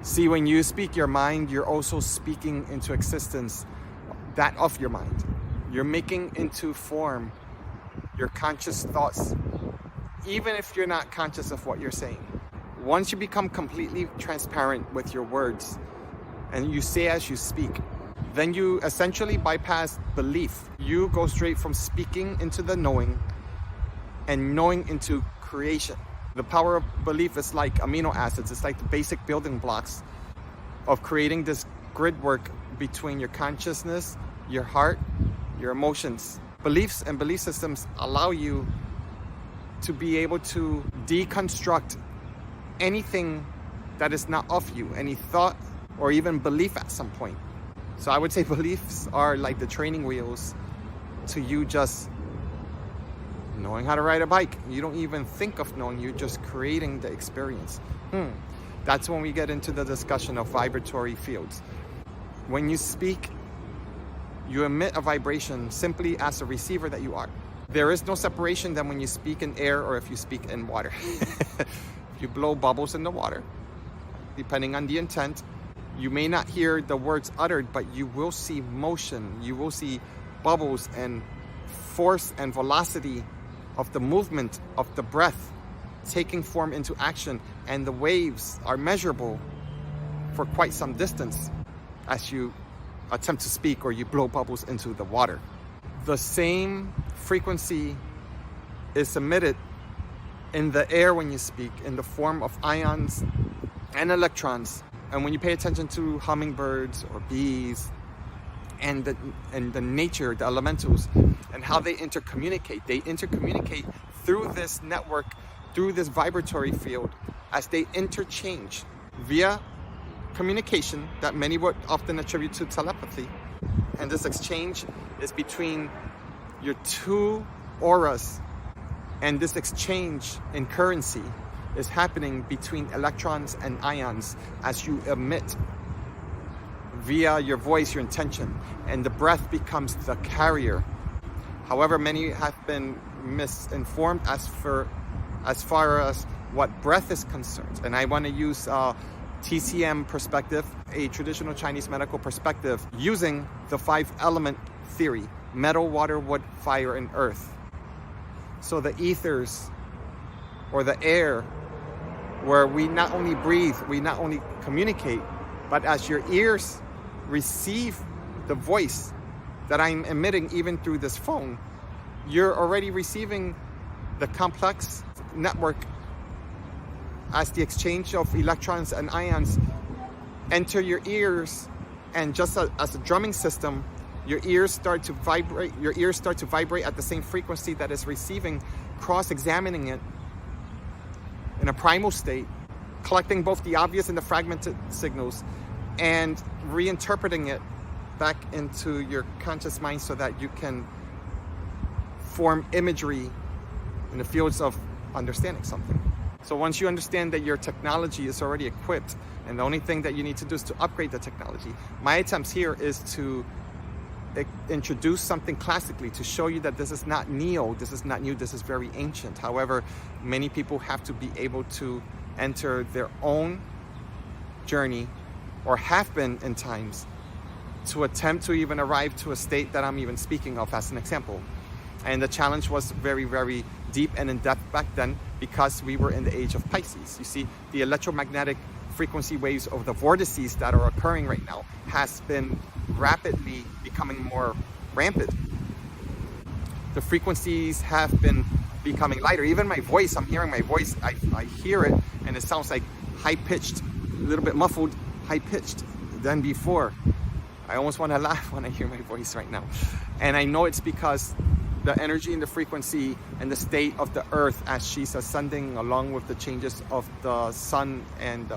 See, when you speak your mind, you're also speaking into existence that of your mind. You're making into form your conscious thoughts, even if you're not conscious of what you're saying. Once you become completely transparent with your words and you say as you speak, then you essentially bypass belief. You go straight from speaking into the knowing and knowing into creation. The power of belief is like amino acids. It's like the basic building blocks of creating this grid work between your consciousness, your heart, your emotions. Beliefs and belief systems allow you to be able to deconstruct anything that is not of you, any thought or even belief at some point. So I would say beliefs are like the training wheels to you just knowing how to ride a bike. You don't even think of knowing, you're just creating the experience. That's when we get into the discussion of vibratory fields. When you speak, you emit a vibration simply as a receiver that you are. There is no separation than when you speak in air or if you speak in water. You blow bubbles in the water, depending on the intent. You may not hear the words uttered, but you will see motion. You will see bubbles and force and velocity of the movement of the breath taking form into action. And the waves are measurable for quite some distance as you attempt to speak or you blow bubbles into the water. The same frequency is emitted in the air when you speak in the form of ions and electrons. And when you pay attention to hummingbirds or bees and the nature, the elementals, and how they intercommunicate through this network, through this vibratory field, as they interchange via communication that many would often attribute to telepathy. And this exchange is between your two auras. And this exchange in currency is happening between electrons and ions as you emit via your voice, your intention, and the breath becomes the carrier. However, many have been misinformed as far as what breath is concerned. And I want to use TCM perspective, a traditional Chinese medical perspective, using the 5-element theory: metal, water, wood, fire, and earth. So the ethers, or the air, where we not only breathe, we not only communicate, but as your ears receive the voice that I'm emitting even through this phone, you're already receiving the complex network as the exchange of electrons and ions enter your ears. And just as a drumming system, your ears start to vibrate. Your ears start to vibrate at the same frequency that is receiving, cross-examining it in a primal state, collecting both the obvious and the fragmented signals, and reinterpreting it back into your conscious mind so that you can form imagery in the fields of understanding something. So once you understand that your technology is already equipped, and the only thing that you need to do is to upgrade the technology, my attempts here is to introduce something classically to show you that this is not neo, this is not new, this is very ancient. However, many people have to be able to enter their own journey, or have been in times, to attempt to even arrive to a state that I'm even speaking of as an example. And the challenge was very, very deep and in depth back then, because we were in the age of Pisces. You see, the electromagnetic frequency waves of the vortices that are occurring right now has been rapidly becoming more rampant. The frequencies have been becoming lighter. Even my voice, I'm hearing my voice, I hear it, and it sounds like high-pitched, a little bit muffled, high-pitched than before. I almost want to laugh when I hear my voice right now. And I know it's because the energy and the frequency and the state of the earth as she's ascending, along with the changes of the sun and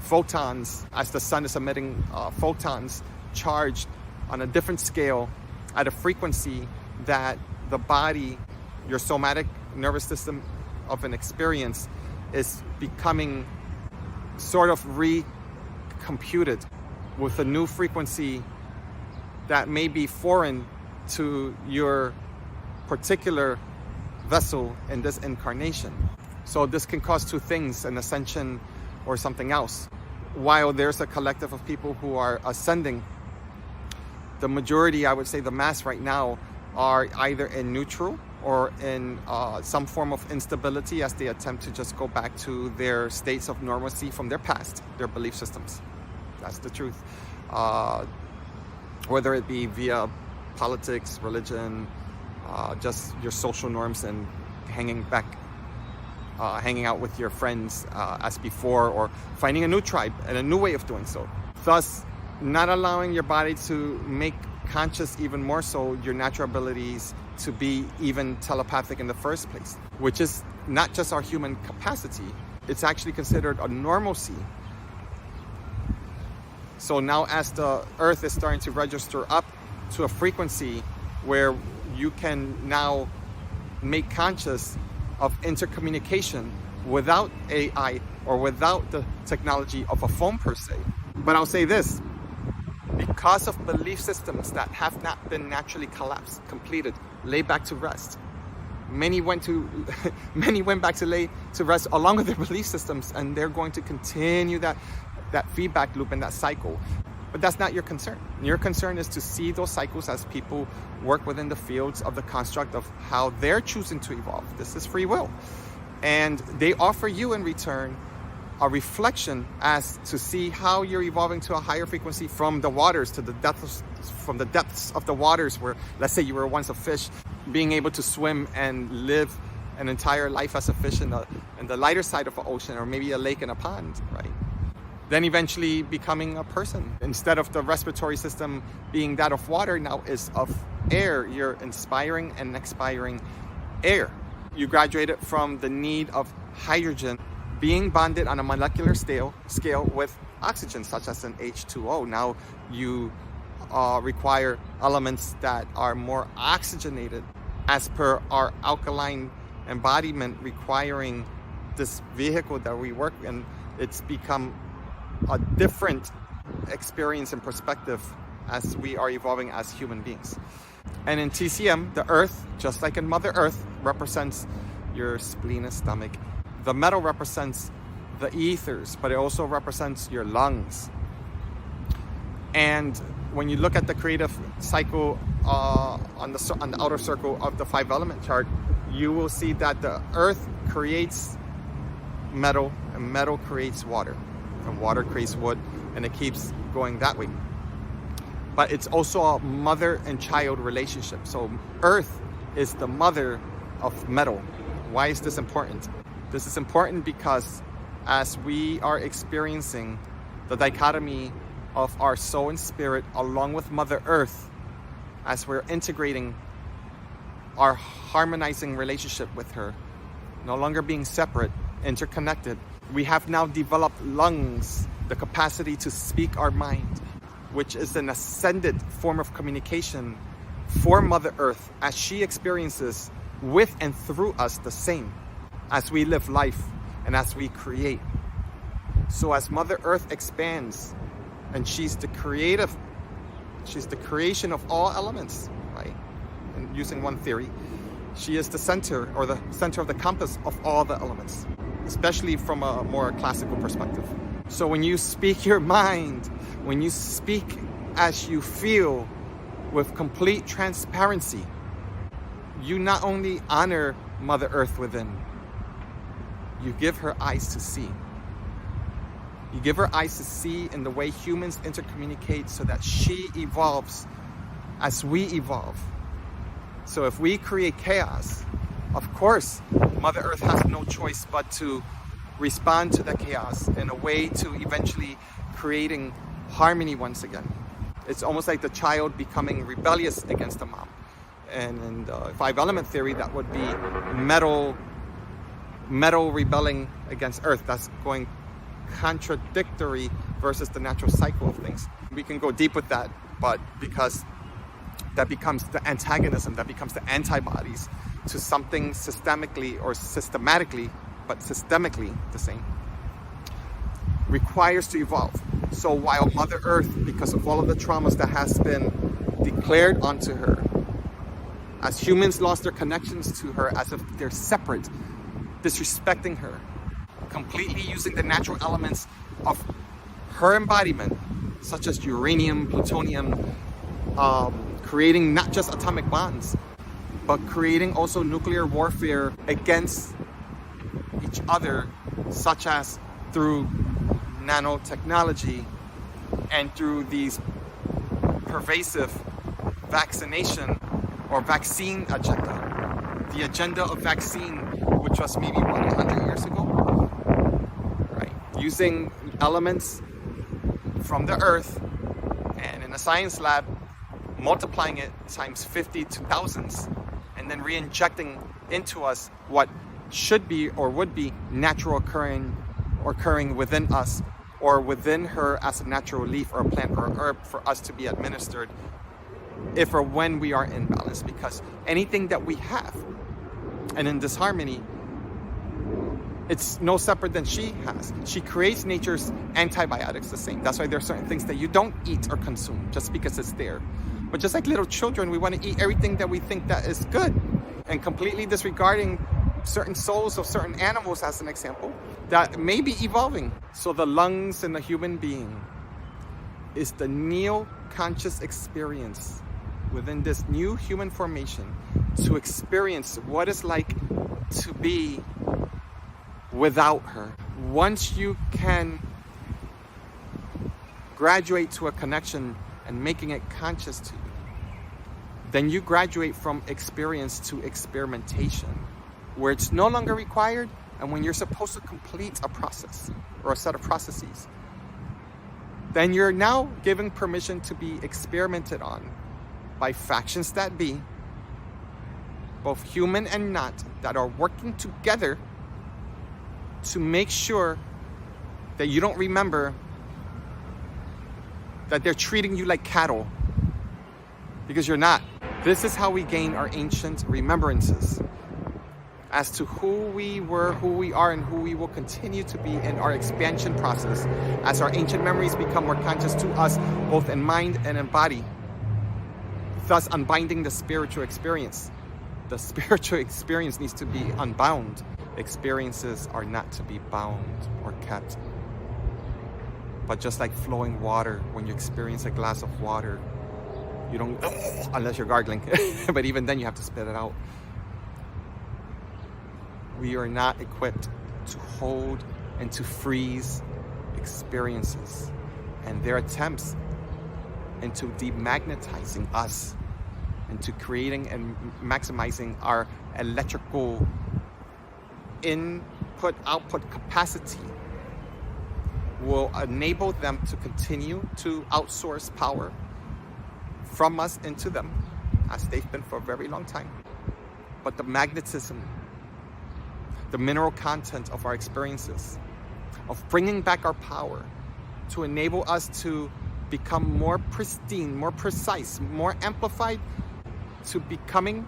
photons, as the sun is emitting photons charged on a different scale at a frequency that the body, your somatic nervous system of an experience, is becoming sort of recomputed with a new frequency that may be foreign to your particular vessel in this incarnation. So this can cause two things: an ascension or something else. while there's a collective of people who are ascending, the majority, I would say the mass right now, are either in neutral or in some form of instability as they attempt to just go back to their states of normalcy from their past, their belief systems. That's the truth. Whether it be via politics, religion, just your social norms and hanging out with your friends as before, or finding a new tribe and a new way of doing so. Thus, not allowing your body to make conscious even more so your natural abilities to be even telepathic in the first place, which is not just our human capacity, it's actually considered a normalcy. So now as the earth is starting to register up to a frequency where you can now make conscious of intercommunication without AI or without the technology of a phone per se. But I'll say this, because of belief systems that have not been naturally collapsed, completed, laid back to rest, many went back to lay to rest along with their belief systems, and they're going to continue that feedback loop and that cycle. But that's not your concern. Your concern is to see those cycles as people work within the fields of the construct of how they're choosing to evolve. This is free will. And they offer you in return a reflection as to see how you're evolving to a higher frequency from the waters to the depths, from the depths of the waters where, let's say you were once a fish, being able to swim and live an entire life as a fish in the lighter side of an ocean, or maybe a lake and a pond, right? Then eventually becoming a person. Instead of the respiratory system being that of water, now is of air. You're inspiring and expiring air. You graduated from the need of hydrogen being bonded on a molecular scale with oxygen, such as an H2O. Now you require elements that are more oxygenated as per our alkaline embodiment, requiring this vehicle that we work in. It's become a different experience and perspective as we are evolving as human beings. And in TCM, the earth, just like in Mother Earth, represents your spleen and stomach. The metal represents the ethers, but it also represents your lungs. And when you look at the creative cycle on the outer circle of the 5-element chart, you will see that the earth creates metal, and metal creates water, and water creates wood, and it keeps going that way. But it's also a mother and child relationship. So earth is the mother of metal. Why is this important? This is important because as we are experiencing the dichotomy of our soul and spirit along with Mother Earth, as we're integrating our harmonizing relationship with her, no longer being separate, interconnected, we have now developed lungs, the capacity to speak our mind, which is an ascended form of communication for Mother Earth as she experiences with and through us the same as we live life and as we create. So as Mother Earth expands, and she's the creation of all elements, right? And using one theory, she is the center, or the center of the compass of all the elements, especially from a more classical perspective. So when you speak your mind, when you speak as you feel with complete transparency, you not only honor Mother Earth within, you give her eyes to see. You give her eyes to see in the way humans intercommunicate so that she evolves as we evolve. So if we create chaos, of course, Mother Earth has no choice but to respond to the chaos in a way to eventually creating harmony once again. It's almost like the child becoming rebellious against the mom. And in the 5-element theory, that would be metal rebelling against earth. That's going contradictory versus the natural cycle of things. We can go deep with that, but because that becomes the antagonism, that becomes the antibodies to something systemically or systematically, but systemically the same, requires to evolve. So while Mother Earth, because of all of the traumas that has been declared onto her, as humans lost their connections to her as if they're separate, disrespecting her, completely using the natural elements of her embodiment, such as uranium, plutonium, creating not just atomic bonds, but creating also nuclear warfare against each other, such as through nanotechnology and through these pervasive vaccination or vaccine agenda. The agenda of vaccine, which was maybe 100 years ago, right? Using elements from the earth and in a science lab, multiplying it times 50 to thousands, and then re-injecting into us what should be or would be natural occurring within us or within her as a natural leaf or a plant or a herb for us to be administered if or when we are in balance. Because anything that we have and in disharmony, it's no separate than she has. She creates nature's antibiotics the same. That's why there are certain things that you don't eat or consume just because it's there. But just like little children, we want to eat everything that we think that is good, and completely disregarding certain souls of certain animals, as an example, that may be evolving. So the lungs in the human being is the neo-conscious experience within this new human formation to experience what it's like to be without her. Once you can graduate to a connection and making it conscious to you, then you graduate from experience to experimentation, where it's no longer required, and when you're supposed to complete a process or a set of processes, then you're now given permission to be experimented on by factions that be, both human and not, that are working together to make sure that you don't remember that they're treating you like cattle, because you're not. This is how we gain our ancient remembrances as to who we were, who we are, and who we will continue to be in our expansion process as our ancient memories become more conscious to us, both in mind and in body, thus unbinding the spiritual experience. The spiritual experience needs to be unbound. Experiences are not to be bound or kept. But just like flowing water, when you experience a glass of water, you don't, unless you're gargling, but even then you have to spit it out. We are not equipped to hold and to freeze experiences and their attempts into demagnetizing us, into creating and maximizing our electrical input-output capacity will enable them to continue to outsource power from us into them, as they've been for a very long time. But the magnetism, the mineral content of our experiences, of bringing back our power to enable us to become more pristine, more precise, more amplified, to becoming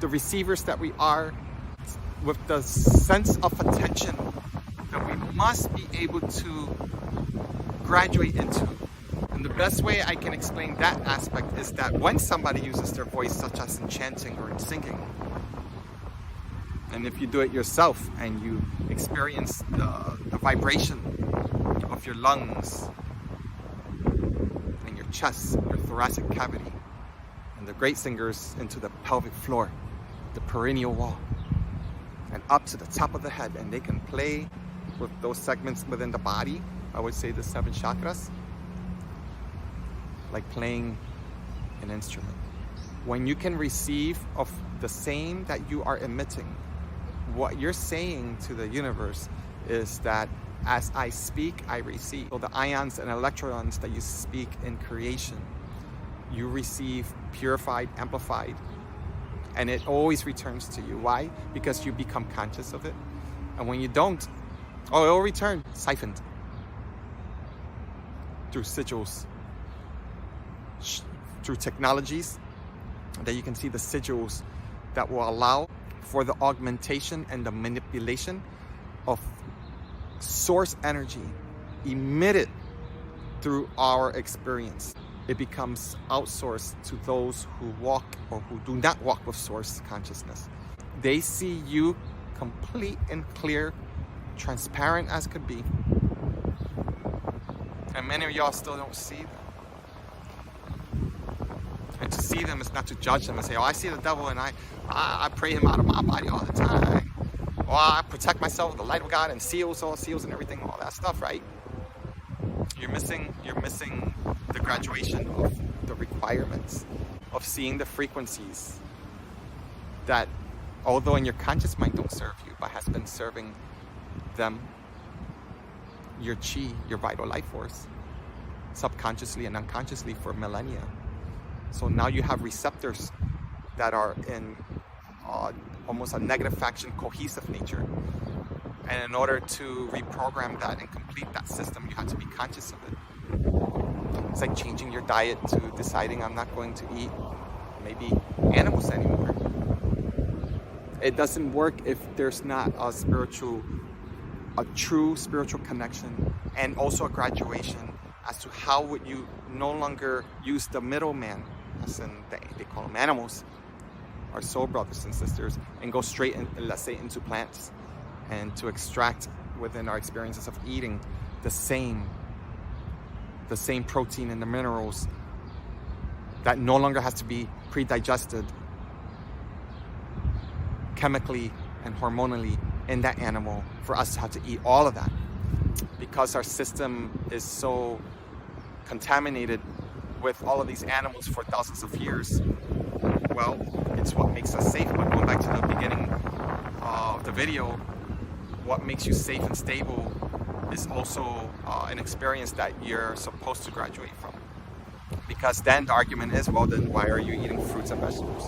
the receivers that we are, with the sense of attention that we must be able to graduate into. And the best way I can explain that aspect is that when somebody uses their voice, such as in chanting or in singing, and if you do it yourself and you experience the vibration of your lungs and your chest, your thoracic cavity, and the great singers into the pelvic floor, the perineal wall, and up to the top of the head, and they can play with those segments within the body, I would say the 7 chakras, like playing an instrument. When you can receive of the same that you are emitting, what you're saying to the universe is that as I speak, I receive. So the ions and electrons that you speak in creation, you receive purified, amplified, and it always returns to you. Why? Because you become conscious of it. And when you don't, it will return siphoned through sigils, through technologies that you can see the sigils that will allow for the augmentation and the manipulation of source energy emitted through our experience. It becomes outsourced to those who walk or who do not walk with source consciousness. They see you complete and clear, transparent as could be, And many of y'all still don't see them. And to see them is not to judge them and say, oh, I see the devil and I pray him out of my body all the time. Or I protect myself with the light of God and seals and everything, all that stuff, right? You're missing the graduation of the requirements of seeing the frequencies that, although in your conscious mind don't serve you, but has been serving them, your chi, your vital life force, subconsciously and unconsciously for millennia. So now you have receptors that are in almost a negative faction cohesive nature. And in order to reprogram that and complete that system, you have to be conscious of it. It's like changing your diet to deciding I'm not going to eat maybe animals anymore. It doesn't work if there's not a true spiritual connection, and also a graduation as to how would you no longer use the middleman, as in they call them animals, our soul brothers and sisters, and go straight in, let's say, into plants, and to extract within our experiences of eating the same protein and the minerals that no longer has to be pre-digested chemically and hormonally in that animal for us to have to eat all of that, because our system is so contaminated with all of these animals for thousands of years. Well, it's what makes us safe. But going back to the beginning of the video, what makes you safe and stable is also an experience that you're supposed to graduate from. Because then the argument is, well, then why are you eating fruits and vegetables?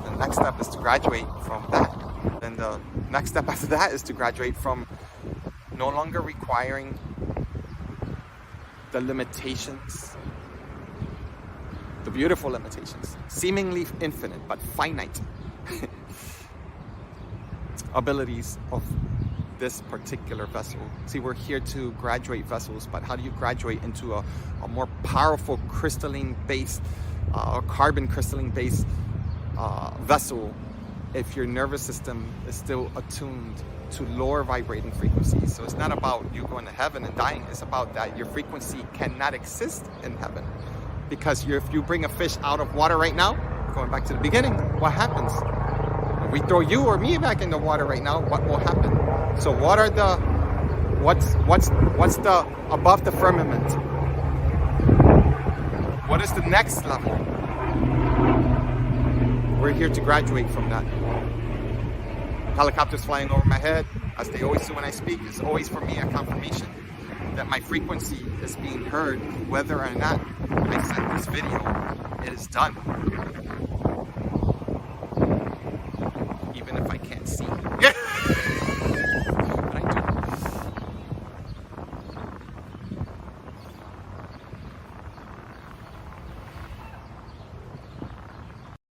The next step is to graduate from that. Then the next step after that is to graduate from no longer requiring the limitations, the beautiful limitations, seemingly infinite but finite abilities of this particular vessel. See, we're here to graduate vessels, but how do you graduate into a more powerful crystalline base, carbon crystalline base vessel if your nervous system is still attuned to lower vibrating frequencies? So it's not about you going to heaven and dying. It's about that your frequency cannot exist in heaven. Because if you bring a fish out of water right now, going back to the beginning, what happens? If we throw you or me back in the water right now, what will happen? So what are the, what's the above the firmament? What is the next level? We're here to graduate from that. Helicopters flying over my head, as they always do when I speak, is always for me a confirmation that my frequency is being heard, whether or not I send this video, it is done. Even if I can't see.